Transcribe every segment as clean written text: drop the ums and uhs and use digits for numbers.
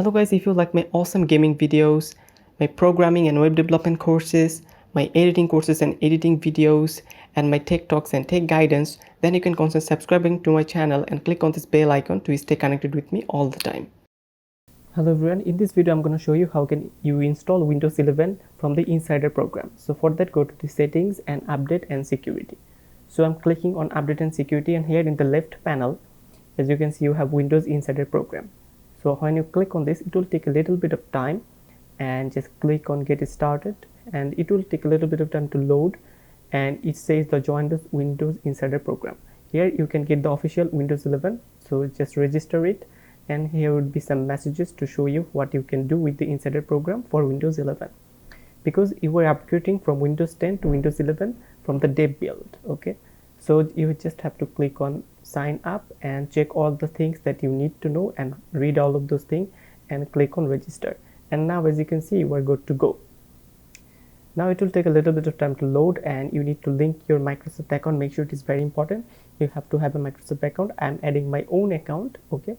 Hello guys, if you like my awesome gaming videos, my programming and web development courses, my editing courses and editing videos, and my tech talks and tech guidance, then you can consider subscribing to my channel and click on this bell icon to stay connected with me all the time. Hello everyone, in this video I'm going to show you how can you install Windows 11 from the Insider program. So for that, go to the settings and update and security. So I'm clicking on update and security, and here in the left panel, as you can see, you have Windows Insider program. So when you click on this, it will take a little bit of time, and just click on get started, and it will take a little bit of time to load, and it says the join the Windows Insider program. Here you can get the official Windows 11, so just register it, and here would be some messages to show you what you can do with the Insider program for Windows 11, because you were upgrading from Windows 10 to Windows 11 from the dev build. Okay, so you just have to click on sign up and check all the things that you need to know and read all of those things, and click on register. And now, as you can see, you are good to go. Now it will take a little bit of time to load, and you need to link your Microsoft account. Make sure it is very important. You have to have a Microsoft account. I'm adding my own account. Okay,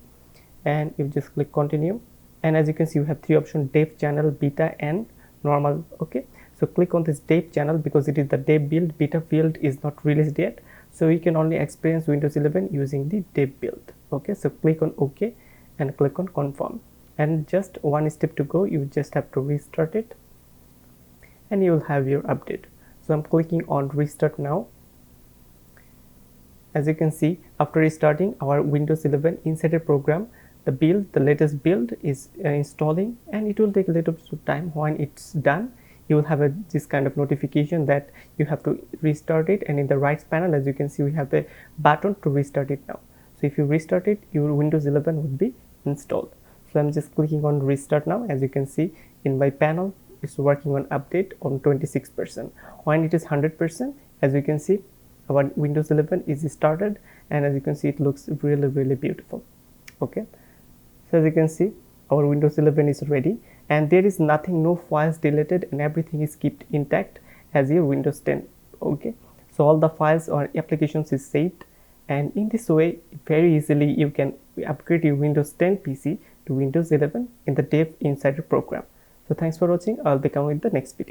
and you just click continue, and as you can see, you have three options: dev, channel, beta, and normal. Okay, so click on this dev channel because it is the dev build. Beta build is not released yet, so you can only experience Windows 11 using the dev build. Okay, so click on OK and click on confirm, and just one step to go. You just have to restart it, and you will have your update. So I'm clicking on restart now. As you can see, after restarting our Windows 11 Insider program, the latest build is installing, and it will take a little bit of time. When it's done, you will have this kind of notification that you have to restart it, and in the right panel, as you can see, we have a button to restart it now. So if you restart it, your Windows 11 would be installed. So I'm just clicking on restart now. As you can see, in my panel, it's working on update on 26%. When it is 100%, as you can see, our Windows 11 is started, and as you can see, it looks really beautiful. Okay, so as you can see, our Windows 11 is ready, and there is nothing, no files deleted, and everything is kept intact as your Windows 10. Okay, so all the files or applications is saved, and in this way, very easily you can upgrade your Windows 10 PC to Windows 11 in the Dev Insider program. So thanks for watching. I'll be coming with the next video.